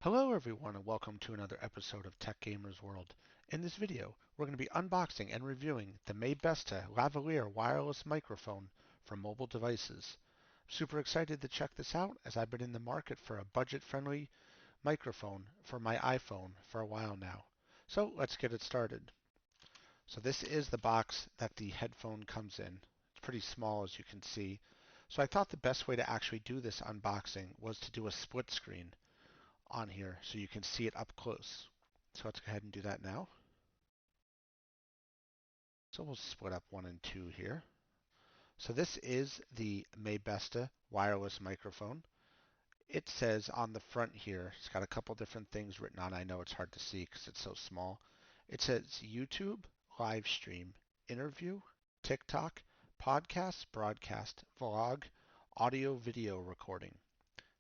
Hello everyone and welcome to another episode of Tech Gamers World. In this video, we're going to be unboxing and reviewing the Maybesta Lavalier wireless microphone for mobile devices. Super excited to check this out as I've been in the market for a budget-friendly microphone for my iPhone for a while now. So let's get it started. So this is the box that the headphone comes in. It's pretty small as you can see. So I thought the best way to actually do this unboxing was to do a split screen on here so you can see it up close. So let's go ahead and do that now. So we'll split up 1 and 2 here. So this is the Maybesta wireless microphone. It says on the front here, it's got a couple different things written on. I know it's hard to see because it's so small. It says YouTube, live stream, interview, TikTok, podcast, broadcast, vlog, audio, video recording.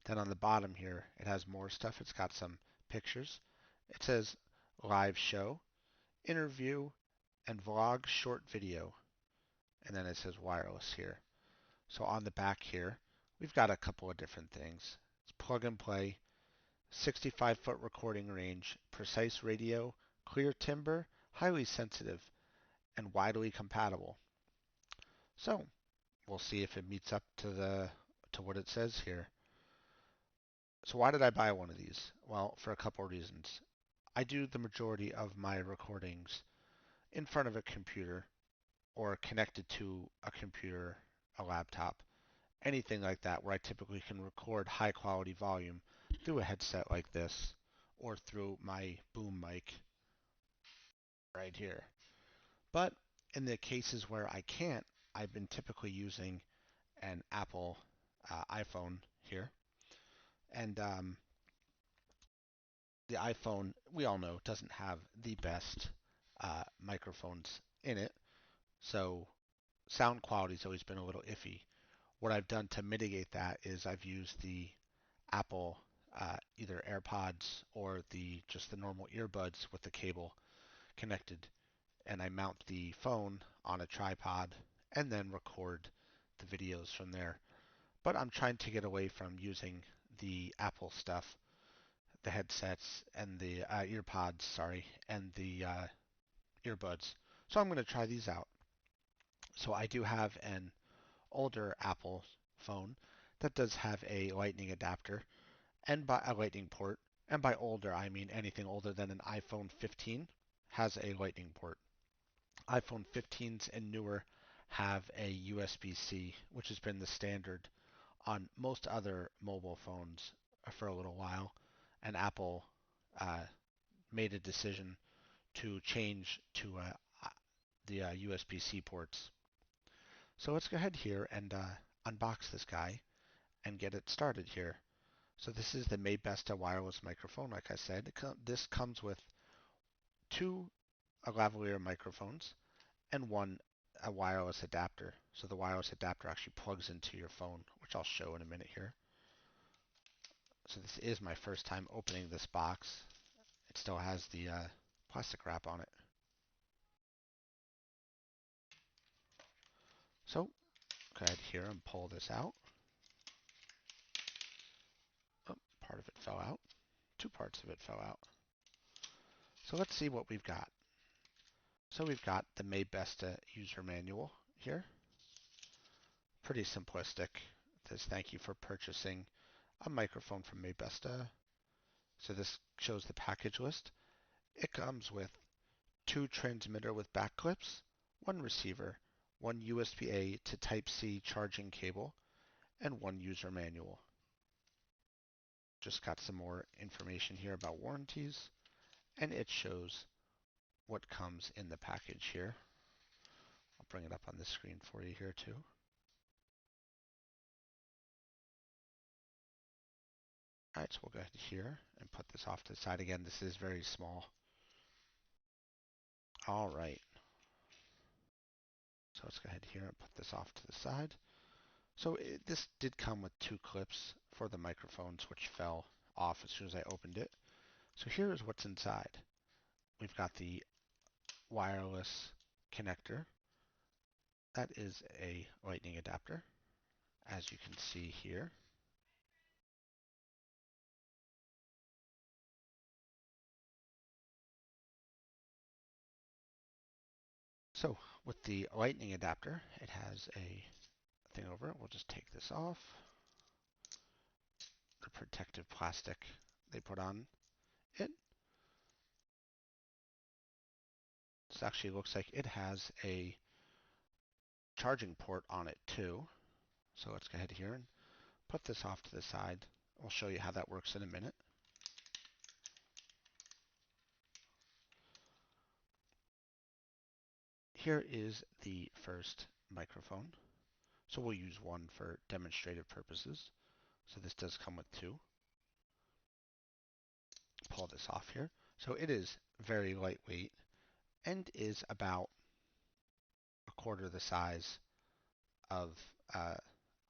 Then on the bottom here, it has more stuff. It's got some pictures. It says live show, interview, and vlog short video. And then it says wireless here. So on the back here, we've got a couple of different things. It's plug and play, 65-foot recording range, precise radio, clear timbre, highly sensitive, and widely compatible. So we'll see if it meets up to what it says here. So why did I buy one of these? Well, for a couple of reasons. I do the majority of my recordings in front of a computer or connected to a computer, a laptop, anything like that where I typically can record high quality volume through a headset like this or through my boom mic right here. But in the cases where I can't, I've been typically using an Apple iPhone here. And the iPhone, we all know, doesn't have the best microphones in it. So sound quality's always been a little iffy. What I've done to mitigate that is I've used the Apple either AirPods or just the normal earbuds with the cable connected, and I mount the phone on a tripod and then record the videos from there. But I'm trying to get away from using the Apple stuff, the headsets and the earpods, sorry, and the earbuds. So I'm going to try these out. So I do have an older Apple phone that does have a lightning adapter and by a lightning port. And by older, I mean anything older than an iPhone 15 has a lightning port. iPhone 15s and newer have a USB-C, which has been the standard on most other mobile phones for a little while. And Apple uh, made a decision to change to the USB-C ports. So let's go ahead here and unbox this guy and get it started here. So this is the Maybesta wireless microphone. Like I said, this comes with two lavalier microphones and one a wireless adapter. So the wireless adapter actually plugs into your phone, which I'll show in a minute here. So this is my first time opening this box. It still has the plastic wrap on it. So go ahead here and pull this out. Oh, part of it fell out. Two parts of it fell out. So let's see what we've got. So we've got the Maybesta user manual here. Pretty simplistic. It says thank you for purchasing a microphone from Maybesta. So this shows the package list. It comes with two transmitter with back clips, one receiver, one USB-A to Type-C charging cable, and one user manual. Just got some more information here about warranties, and it shows what comes in the package here. I'll bring it up on the screen for you here too. Alright, so we'll go ahead here and put this off to the side. Again, this is very small. Alright, so let's go ahead here and put this off to the side. So this did come with two clips for the microphones, which fell off as soon as I opened it. So here is what's inside. We've got the wireless connector. That is a lightning adapter, as you can see here. So with the lightning adapter, it has a thing over it. We'll just take this off. The protective plastic they put on it. This actually looks like it has a charging port on it too. So let's go ahead here and put this off to the side. I'll show you how that works in a minute. Here is the first microphone. So we'll use one for demonstrative purposes. So this does come with two. Pull this off here. So it is very lightweight and is about a quarter the size of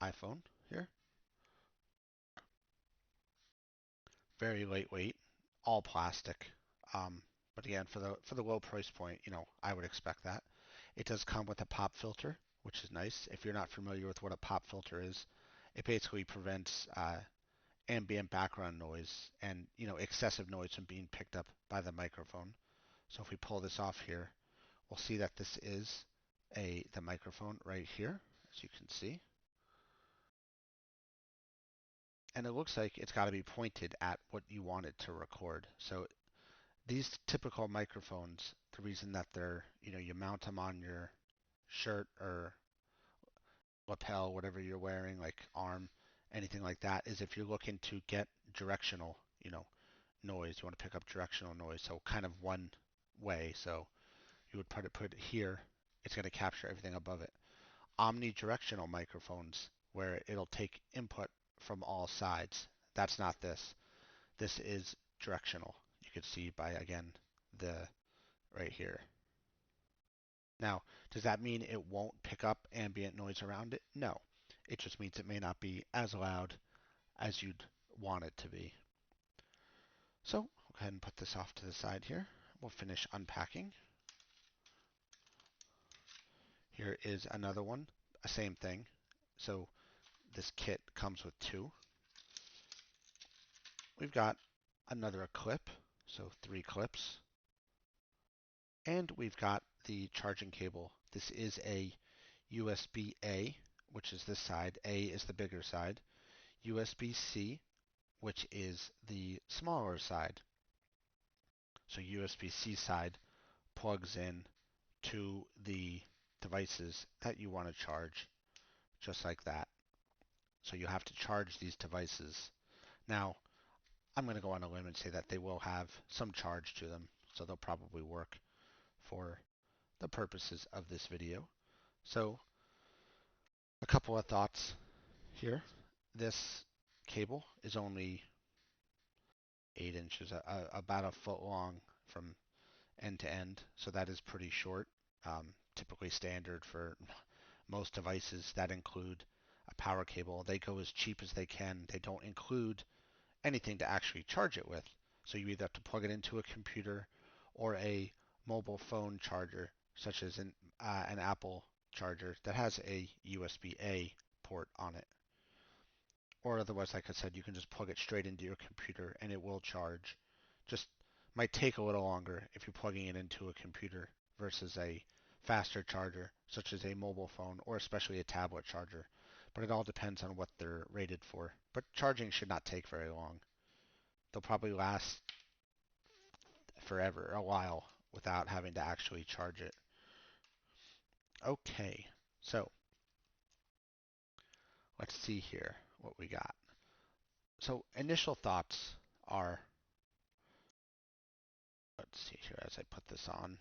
iPhone here. Very lightweight, all plastic. But again, for the low price point, I would expect that. It does come with a pop filter, which is nice. If you're not familiar with what a pop filter is, it basically prevents ambient background noise and excessive noise from being picked up by the microphone. So if we pull this off here, we'll see that this is the microphone right here, as you can see. And it looks like it's got to be pointed at what you want it to record. So these typical microphones, the reason that they're, you mount them on your shirt or lapel, whatever you're wearing, like arm, anything like that, is if you're looking to get directional, noise. You want to pick up directional noise, so kind of one way. So you would put it here. It's going to capture everything above it. Omnidirectional microphones, where it'll take input from all sides. That's not this. This is directional. You could see by, again, the right here. Now, does that mean it won't pick up ambient noise around it? No. It just means it may not be as loud as you'd want it to be. So, go ahead and put this off to the side here. We'll finish unpacking. Here is another one, same thing. So this kit comes with two. We've got another clip, so three clips. And we've got the charging cable. This is a USB-A, which is this side. A is the bigger side. USB-C, which is the smaller side. So USB-C side plugs in to the devices that you want to charge, just like that. So you have to charge these devices. Now, I'm going to go on a limb and say that they will have some charge to them, so they'll probably work for the purposes of this video. So, a couple of thoughts here. This cable is only 8 inches, about a foot long from end to end, so that is pretty short. Typically standard for most devices that include a power cable. They go as cheap as they can. They don't include anything to actually charge it with. So you either have to plug it into a computer or a mobile phone charger, such as an Apple charger that has a USB-A port on it. Or otherwise, like I said, you can just plug it straight into your computer and it will charge. Just might take a little longer if you're plugging it into a computer versus a faster charger, such as a mobile phone or especially a tablet charger. But it all depends on what they're rated for. But charging should not take very long. They'll probably last forever, a while, without having to actually charge it. Okay, so let's see here what we got. So initial thoughts are, let's see here as I put this on.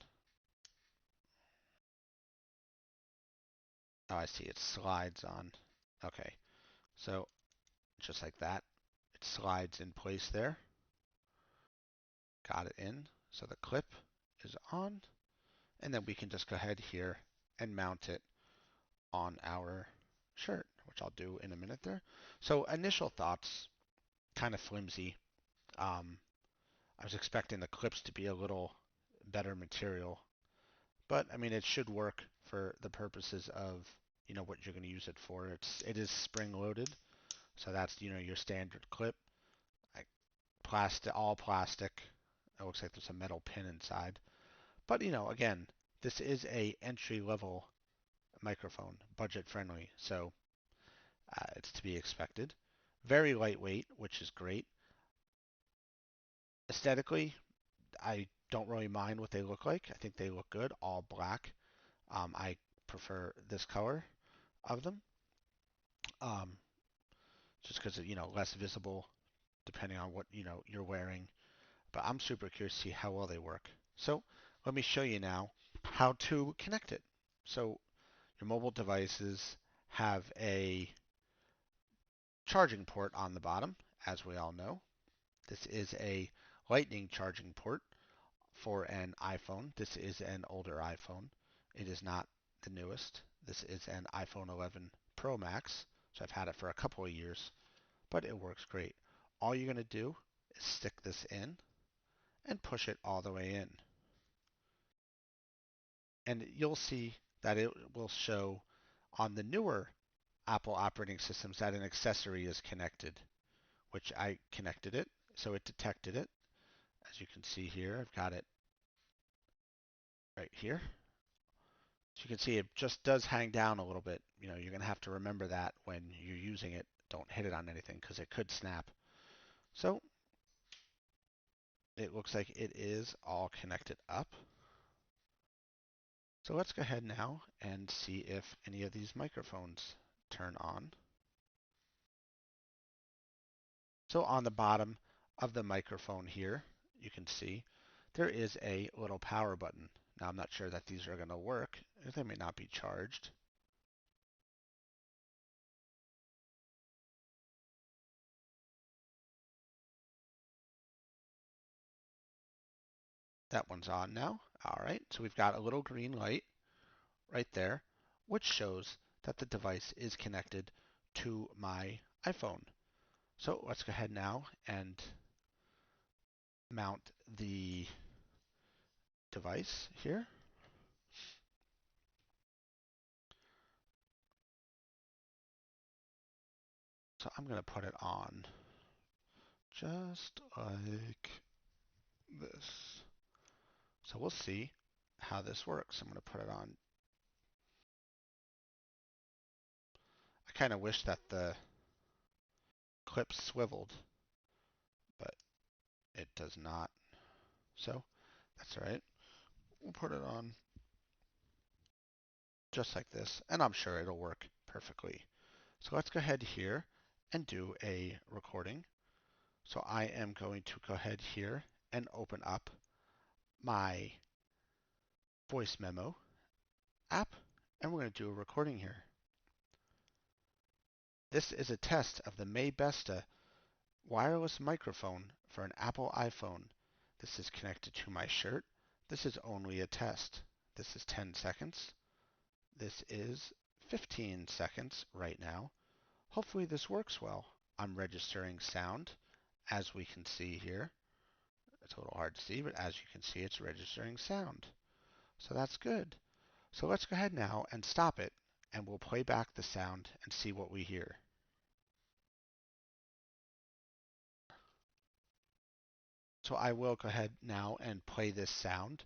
Oh, I see, it slides on. Okay, so just like that, it slides in place there. Got it in, so the clip is on, and then we can just go ahead here and mount it on our shirt, which I'll do in a minute there. So initial thoughts, kind of flimsy. I was expecting the clips to be a little better material, but I mean it should work for the purposes of what you're going to use it for. It is spring loaded, so that's your standard clip. Plastic, all plastic. It looks like there's a metal pin inside, but again, This is a entry level microphone, budget friendly, so it's to be expected. Very lightweight, which is great. Aesthetically, I don't really mind what they look like. I think they look good, all black. I prefer this color of them, um, just because less visible depending on what you're wearing. But I'm super curious to see how well they work. So let me show you now how to connect it. So your mobile devices have a charging port on the bottom, as we all know. This is a lightning charging port for an iPhone. This is an older iPhone. It is not the newest. This is an iPhone 11 Pro Max, so I've had it for a couple of years, but it works great. All you're going to do is stick this in and push it all the way in. And you'll see that it will show on the newer Apple operating systems that an accessory is connected, which I connected it, so it detected it. As you can see here, I've got it right here. So you can see it just does hang down a little bit. You're going to have to remember that when you're using it. Don't hit it on anything because it could snap. So it looks like it is all connected up. So let's go ahead now and see if any of these microphones turn on. So on the bottom of the microphone here, you can see there is a little power button. Now I'm not sure that these are going to work. They may not be charged. That one's on now. All right, so we've got a little green light right there, which shows that the device is connected to my iPhone. So let's go ahead now and mount the device here. So I'm going to put it on just like this. So we'll see how this works. I'm going to put it on. I kind of wish that the clip swiveled, but it does not. So that's all right. We'll put it on just like this, and I'm sure it'll work perfectly. So let's go ahead here and do a recording. So I am going to go ahead here and open up my voice memo app, and we're going to do a recording here. This is a test of the Maybesta wireless microphone for an Apple iPhone. This is connected to my shirt. This is only a test. This is 10 seconds. This is 15 seconds right now. Hopefully this works well. I'm registering sound, as we can see here. It's a little hard to see, but as you can see, it's registering sound. So that's good. So let's go ahead now and stop it, and we'll play back the sound and see what we hear. So I will go ahead now and play this sound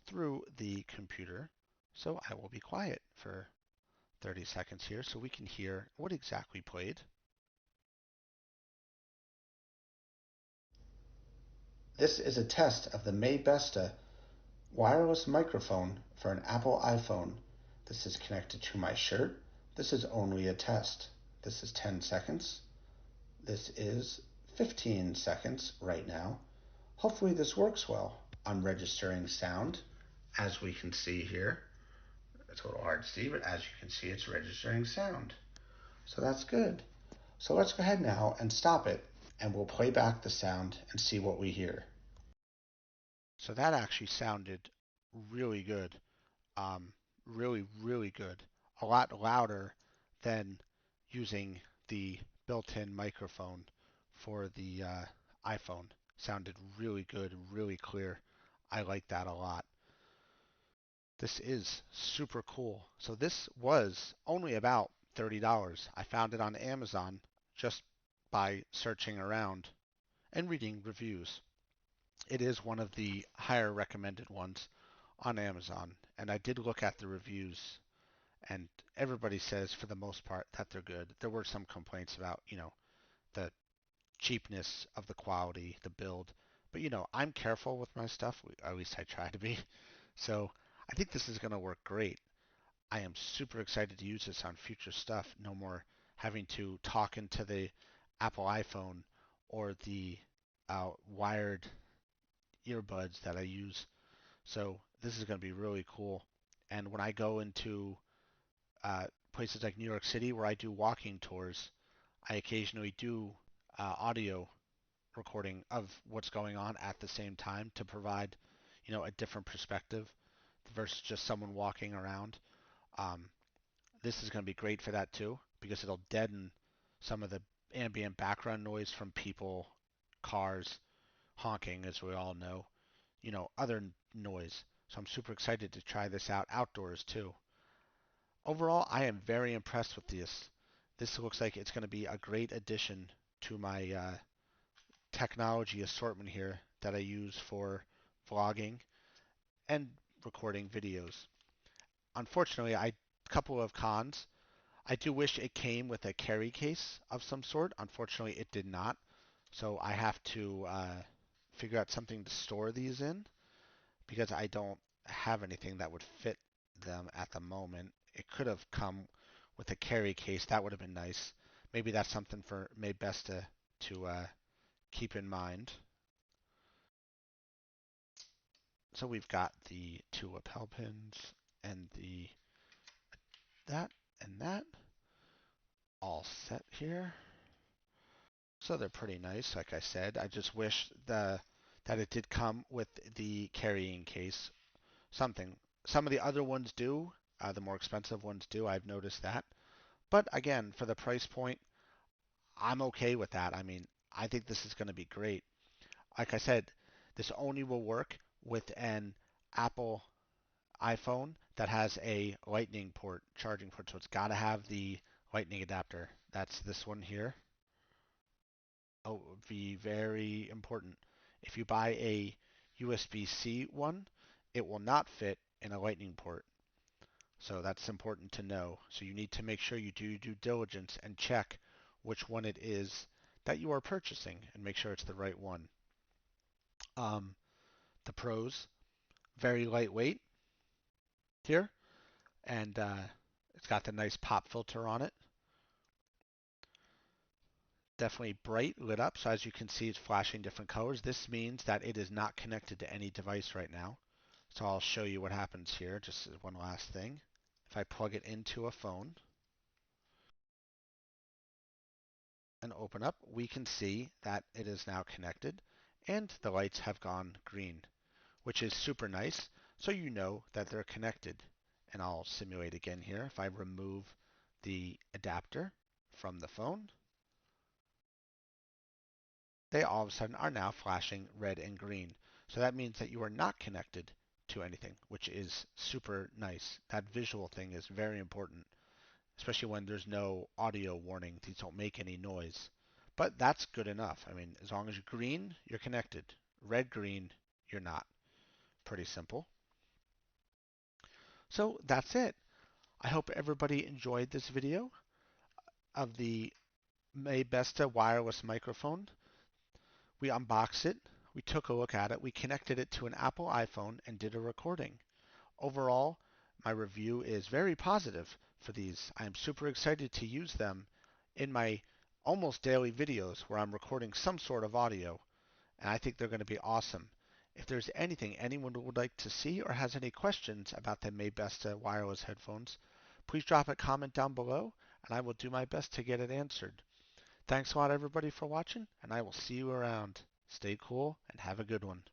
through the computer. So I will be quiet for 30 seconds here so we can hear what exactly played. This is a test of the Maybesta wireless microphone for an Apple iPhone. This is connected to my shirt. This is only a test. This is 10 seconds. This is 15 seconds right now. Hopefully this works well. I'm registering sound, as we can see here. It's a little hard to see, but as you can see, it's registering sound. So that's good. So let's go ahead now and stop it, and we'll play back the sound and see what we hear. So that actually sounded really good. Really, really good. A lot louder than using the built-in microphone for the iPhone. Sounded really good, really clear. I like that a lot. This is super cool. So this was only about $30. I found it on Amazon just by searching around and reading reviews. It is one of the higher recommended ones on Amazon, and I did look at the reviews, and everybody says for the most part that they're good. There were some complaints about, the cheapness of the quality, the build, but I'm careful with my stuff. At least I try to be. So I think this is going to work great. I am super excited to use this on future stuff. No more having to talk into the Apple iPhone or the wired earbuds that I use. So this is going to be really cool. And when I go into places like New York City where I do walking tours, I occasionally do audio recording of what's going on at the same time to provide, a different perspective versus just someone walking around. Um, this is going to be great for that too because it'll deaden some of the ambient background noise from people, cars, honking, as we all know, other noise. So I'm super excited to try this out outdoors too. Overall, I am very impressed with this. This looks like it's going to be a great addition to my technology assortment here that I use for vlogging and recording videos. Unfortunately, a couple of cons. I do wish it came with a carry case of some sort. Unfortunately, it did not. So I have to figure out something to store these in because I don't have anything that would fit them at the moment. It could have come with a carry case. That would have been nice. Maybe that's something for Maybesta to keep in mind. So we've got the two lapel pins and the that and that all set here. So they're pretty nice, like I said. I just wish that it did come with the carrying case. Something. Some of the other ones do. The more expensive ones do. I've noticed that. But again, for the price point, I'm okay with that. I mean, I think this is going to be great. Like I said, this only will work with an Apple iPhone that has a lightning port, charging port. So it's got to have the lightning adapter. That's this one here. Oh, it would be very important. If you buy a USB-C one, it will not fit in a lightning port. So that's important to know. So you need to make sure you do due diligence and check which one it is that you are purchasing and make sure it's the right one. Um, the pros, very lightweight here, and it's got the nice pop filter on it. Definitely bright, lit up, so as you can see it's flashing different colors. This means that it is not connected to any device right now. So I'll show you what happens here, just as one last thing. If I plug it into a phone and open up, we can see that it is now connected and the lights have gone green, which is super nice, so you know that they're connected. And I'll simulate again here. If I remove the adapter from the phone, they all of a sudden are now flashing red and green. So that means that you are not connected to anything, which is super nice. That visual thing is very important, especially when there's no audio warning. These don't make any noise. But that's good enough. I mean, as long as you're green, you're connected. Red, green, you're not. Pretty simple. So that's it. I hope everybody enjoyed this video of the Maybesta wireless microphone. We unboxed it, we took a look at it, we connected it to an Apple iPhone and did a recording. Overall, my review is very positive for these. I am super excited to use them in my almost daily videos where I'm recording some sort of audio, and I think they're going to be awesome. If there's anything anyone would like to see or has any questions about the Maybesta wireless headphones, please drop a comment down below, and I will do my best to get it answered. Thanks a lot, everybody, for watching, and I will see you around. Stay cool and have a good one.